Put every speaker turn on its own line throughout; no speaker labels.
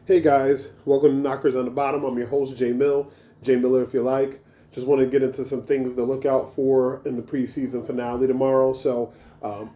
Hey guys, welcome to Knockers on the Bottom. I'm your host, Jay Mill. Jay Miller, if you like. Just want to get into some things to look out for in the preseason finale tomorrow.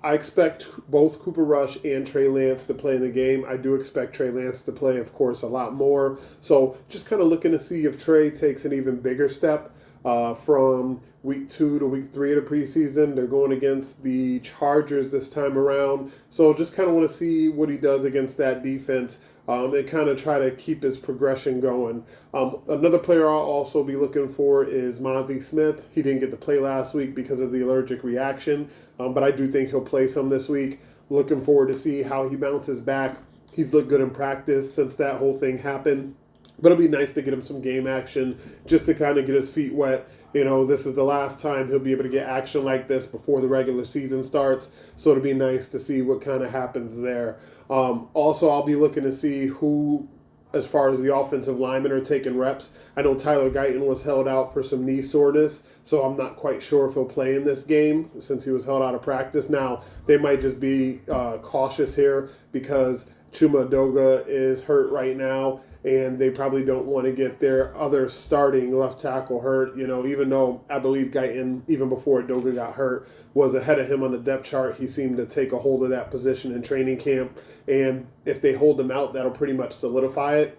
I expect both Cooper Rush and Trey Lance to play in the game. I do expect Trey Lance to play, of course, a lot more. So just kind of looking to see if Trey takes an even bigger step from week 2 to week 3 of the preseason. They're going against the Chargers this time around. So just kind of want to see what he does against that defense and kind of try to keep his progression going. Another player I'll also be looking for is Mozzie Smith. He didn't get to play last week because of the allergic reaction, but I do think he'll play some this week. Looking forward to see how he bounces back. He's looked good in practice since that whole thing happened. But it'll be nice to get him some game action just to kind of get his feet wet. You know, this is the last time he'll be able to get action like this before the regular season starts. So it'll be nice to see what kind of happens there. Also, I'll be looking to see who, as far as the offensive linemen, are taking reps. I know Tyler Guyton was held out for some knee soreness, so I'm not quite sure if he'll play in this game since he was held out of practice. Now, they might just be cautious here because Chuma Doga is hurt right now, and they probably don't want to get their other starting left tackle hurt. You know, even though I believe Guyton, even before Doga got hurt, was ahead of him on the depth chart. He seemed to take a hold of that position in training camp, and if they hold him out, that'll pretty much solidify it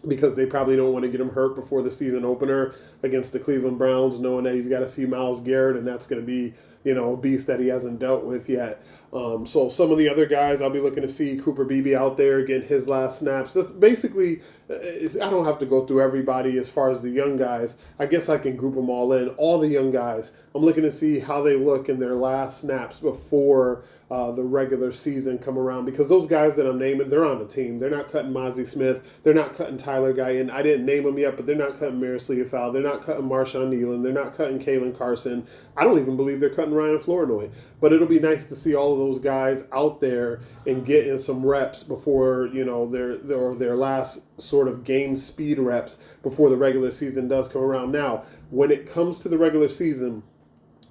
because they probably don't want to get him hurt before the season opener against the Cleveland Browns, knowing that he's got to see Myles Garrett, and that's going to be, you know, a beast that he hasn't dealt with yet. So some of the other guys, I'll be looking to see Cooper Beebe out there getting his last snaps. This basically, I don't have to go through everybody as far as the young guys. I guess I can group them all in. All the young guys, I'm looking to see how they look in their last snaps before the regular season come around, because those guys that I'm naming, they're on the team. They're not cutting Mozzie Smith. They're not cutting Tyler Guyton. I didn't name them yet, but they're not cutting Maris Leofau. They're not cutting Marshawn Nealon. They're not cutting Kalen Carson. I don't even believe they're cutting Ryan Flournoy. But it'll be nice to see all of those guys out there and getting some reps before, you know, their last sort of game speed reps before the regular season does come around. Now, when it comes to the regular season,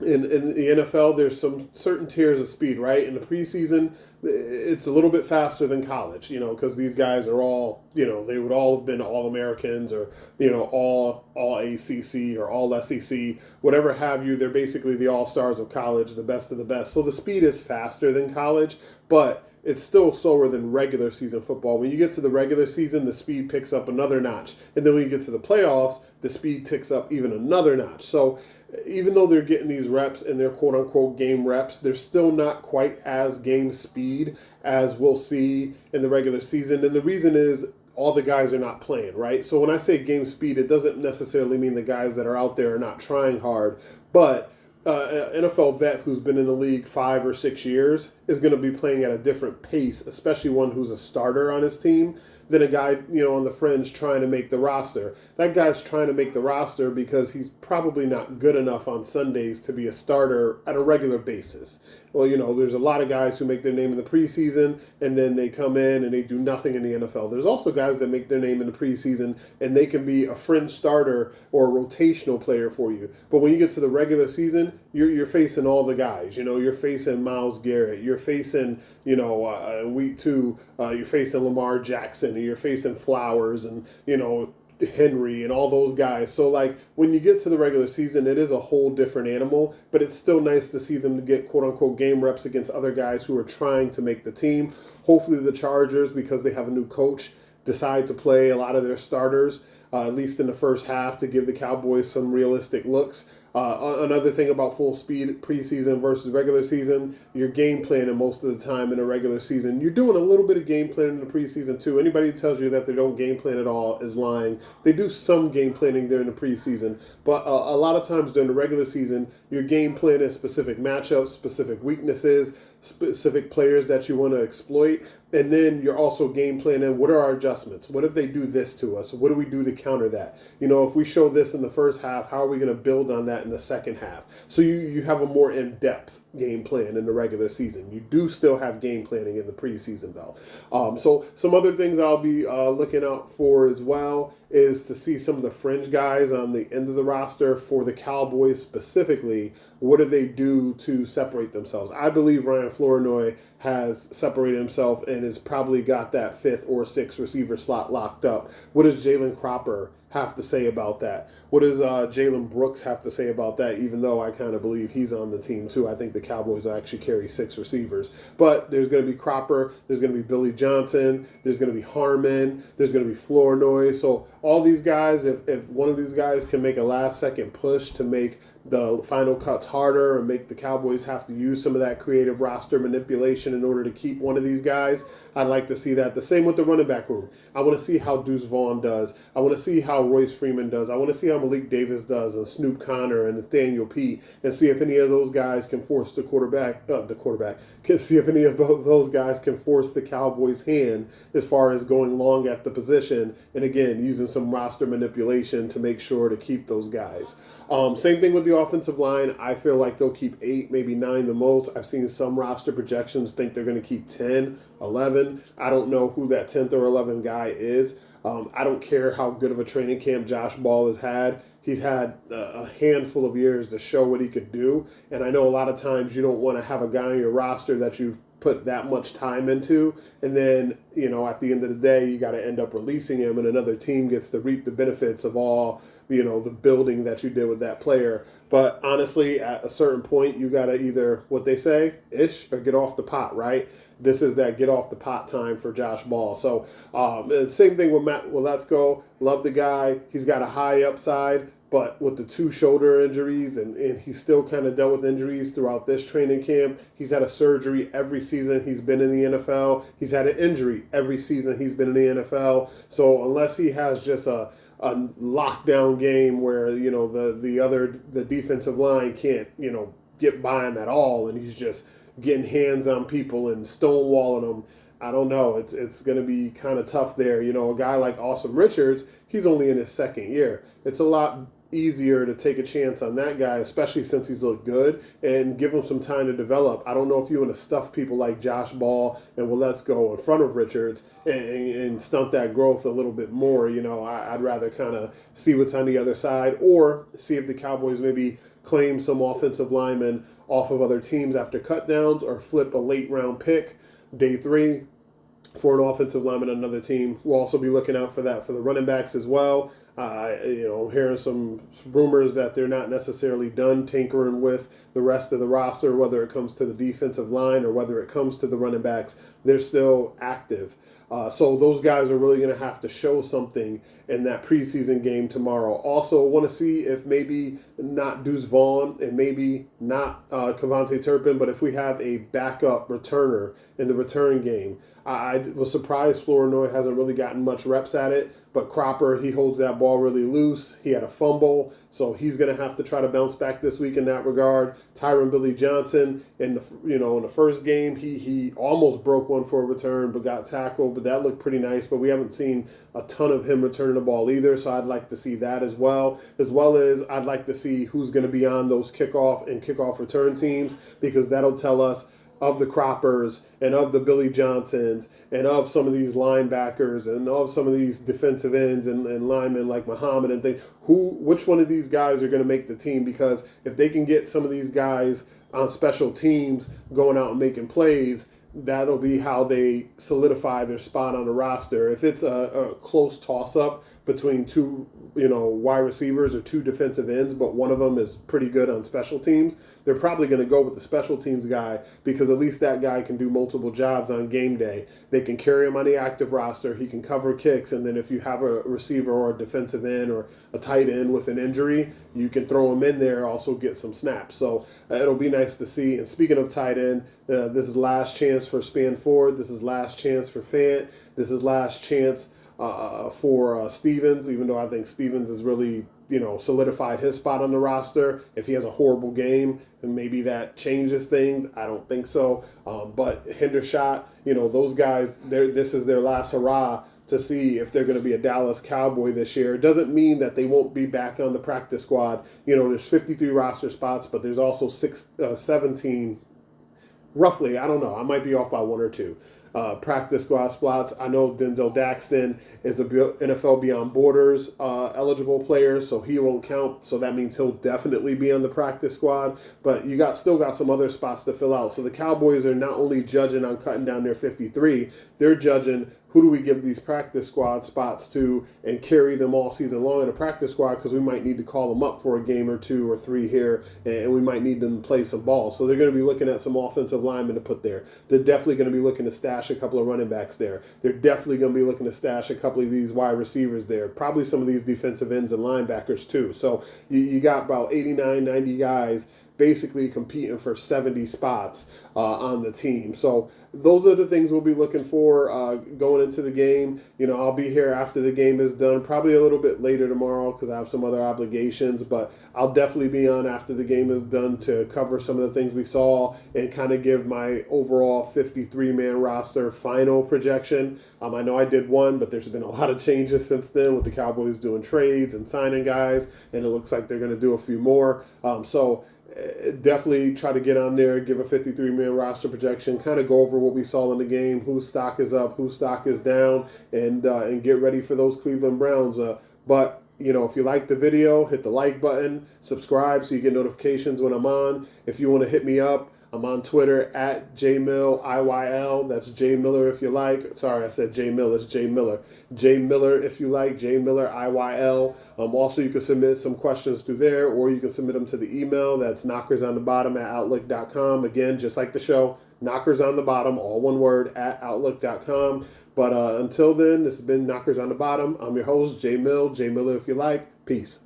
in the NFL, there's some certain tiers of speed, right? In the preseason, it's a little bit faster than college, you know, because these guys are all, you know, they would all have been All Americans or, you know, all ACC or all SEC, whatever have you. They're basically the all stars of college, the best of the best. So the speed is faster than college, but it's still slower than regular season football. When you get to the regular season, the speed picks up another notch. And then when you get to the playoffs, the speed ticks up even another notch. So even though they're getting these reps and they're quote unquote game reps, they're still not quite as game speed as we'll see in the regular season. And the reason is all the guys are not playing, right? So when I say game speed, it doesn't necessarily mean the guys that are out there are not trying hard, but an NFL vet who's been in the league 5 or 6 years is going to be playing at a different pace, especially one who's a starter on his team, than a guy, you know, on the fringe trying to make the roster. That guy's trying to make the roster because he's probably not good enough on Sundays to be a starter at a regular basis. Well, you know, there's a lot of guys who make their name in the preseason and then they come in and they do nothing in the NFL. There's also guys that make their name in the preseason and they can be a fringe starter or a rotational player for you. But when you get to the regular season, you're facing all the guys. You know, you're facing Myles Garrett. You're facing, you know, week 2, you're facing Lamar Jackson. And you're facing Flowers and, you know, Henry and all those guys. So, like, when you get to the regular season, it is a whole different animal, but it's still nice to see them get quote-unquote game reps against other guys who are trying to make the team. Hopefully the Chargers, because they have a new coach, decide to play a lot of their starters, at least in the first half, to give the Cowboys some realistic looks. Another thing about full speed preseason versus regular season, you're game planning most of the time in a regular season. You're doing a little bit of game planning in the preseason too. Anybody who tells you that they don't game plan at all is lying. They do some game planning during the preseason, but a lot of times during the regular season, you're game planning specific matchups, specific weaknesses, specific players that you want to exploit, and then you're also game planning what are our adjustments, what if they do this to us, what do we do to counter that, you know, if we show this in the first half, how are we going to build on that in the second half? So you have a more in-depth game plan in the regular season. You do still have game planning in the preseason though. So some other things I'll be looking out for as well is to see some of the fringe guys on the end of the roster for the Cowboys specifically. What do they do to separate themselves? I believe Ryan Flournoy has separated himself and has probably got that fifth or sixth receiver slot locked up. What does Jalen Cropper have to say about that? What does Jalen Brooks have to say about that, even though I kind of believe he's on the team too? I think the Cowboys actually carry 6 receivers. But there's going to be Cropper, there's going to be Billy Johnson, there's going to be Harmon, there's going to be Flournoy. So all these guys, if one of these guys can make a last-second push to make the final cuts harder and make the Cowboys have to use some of that creative roster manipulation in order to keep one of these guys, I'd like to see that. The same with the running back room. I want to see how Deuce Vaughn does. I want to see how Royce Freeman does. I want to see how Malik Davis does and Snoop Connor and Nathaniel P. and see if any of those guys can force can see if any of those guys can force the Cowboys' hand as far as going long at the position and, again, using some roster manipulation to make sure to keep those guys. Same thing with the offensive line. I feel like they'll keep 8, maybe 9 the most. I've seen some roster projections think they're going to keep 10, 11. I don't know who that 10th or 11th guy is. I don't care how good of a training camp Josh Ball has had. He's had a handful of years to show what he could do. And I know a lot of times you don't want to have a guy on your roster that you've put that much time into, and then, at the end of the day, you got to end up releasing him, and another team gets to reap the benefits of all, the building that you did with that player. But honestly, at a certain point, you got to either, what they say, ish, or get off the pot, right? This is that get off the pot time for Josh Ball. So same thing with Matt Waletzko. Love the guy. He's got a high upside, but with the 2 shoulder injuries, and he's still kind of dealt with injuries throughout this training camp. He's had a surgery every season he's been in the NFL. He's had an injury every season he's been in the NFL. So unless he has just a lockdown game where, the defensive line can't, get by him at all, and he's just getting hands on people and stonewalling them, I don't know. It's going to be kind of tough there. A guy like Austin Richards, he's only in his 2nd year. It's a lot easier to take a chance on that guy, especially since he's looked good, and give him some time to develop. I don't know if you want to stuff people like Josh Ball and Waletzko in front of Richards and stunt that growth a little bit more. I'd rather kind of see what's on the other side, or see if the Cowboys maybe claim some offensive linemen off of other teams after cutdowns, or flip a late round pick day 3 for an offensive lineman on another team. We'll also be looking out for that for the running backs as well. Hearing some rumors that they're not necessarily done tinkering with the rest of the roster, whether it comes to the defensive line or whether it comes to the running backs. They're still active. So those guys are really going to have to show something in that preseason game tomorrow. Also, want to see if maybe not Deuce Vaughn and maybe not Kevontae Turpin, but if we have a backup returner in the return game. I was surprised Flournoy hasn't really gotten much reps at it, but Cropper, he holds that ball really loose. He had a fumble, so he's going to have to try to bounce back this week in that regard. Tyron Billy Johnson, in the first game, he almost broke one for a return, but got tackled, but that looked pretty nice. But we haven't seen a ton of him returning the ball either, so I'd like to see that as well as I'd like to see who's going to be on those kickoff return teams, because that'll tell us of the Croppers and of the Billy Johnsons and of some of these linebackers and of some of these defensive ends and linemen like Muhammad and things, which one of these guys are going to make the team? Because if they can get some of these guys on special teams going out and making plays, that'll be how they solidify their spot on the roster. If it's a close toss-up between 2 wide receivers or 2 defensive ends, but one of them is pretty good on special teams, they're probably going to go with the special teams guy, because at least that guy can do multiple jobs on game day. They can carry him on the active roster. He can cover kicks, and then if you have a receiver or a defensive end or a tight end with an injury, you can throw him in there, also get some snaps. So it'll be nice to see. And speaking of tight end, this is last chance for Spanford. This is last chance for Fant. This is last chance for Stevens, even though I think Stevens has really, solidified his spot on the roster. If he has a horrible game, then maybe that changes things. I don't think so. But Hendershot, those guys, this is their last hurrah to see if they're going to be a Dallas Cowboy this year. It doesn't mean that they won't be back on the practice squad. There's 53 roster spots, but there's also 17, roughly. I don't know. I might be off by 1 or 2. practice squad spots. I know Denzel Daxton is a NFL Beyond Borders eligible player, so he won't count. So that means he'll definitely be on the practice squad. But you still got some other spots to fill out. So the Cowboys are not only judging on cutting down their 53, they're judging who do we give these practice squad spots to and carry them all season long in a practice squad, because we might need to call them up for a game or 2 or 3 here, and we might need them to play some ball. So they're going to be looking at some offensive linemen to put there. They're definitely going to be looking to stash a couple of running backs there. They're definitely going to be looking to stash a couple of these wide receivers there. Probably some of these defensive ends and linebackers too. So you got about 89, 90 guys basically competing for 70 spots on the team. So those are the things we'll be looking for going into the game. I'll be here after the game is done, probably a little bit later tomorrow because I have some other obligations, but I'll definitely be on after the game is done to cover some of the things we saw and kind of give my overall 53-man roster final projection. I know I did one, but there's been a lot of changes since then with the Cowboys doing trades and signing guys, and it looks like they're going to do a few more. So definitely try to get on there, give a 53-man roster projection, kind of go over what we saw in the game, whose stock is up, whose stock is down, and get ready for those Cleveland Browns. But if you like the video, hit the like button, subscribe so you get notifications when I'm on. If you want to hit me up, I'm on Twitter at JMillIYL. That's J Miller if you like. Sorry, I said J Mill. It's J Miller. J Miller if you like. J Miller IYL. Also, you can submit some questions through there, or you can submit them to the email. That's knockersonthebottom@outlook.com. Again, just like the show, knockers on the bottom, all one word, at outlook.com. But until then, this has been Knockers on the Bottom. I'm your host, J Mill. J Miller if you like. Peace.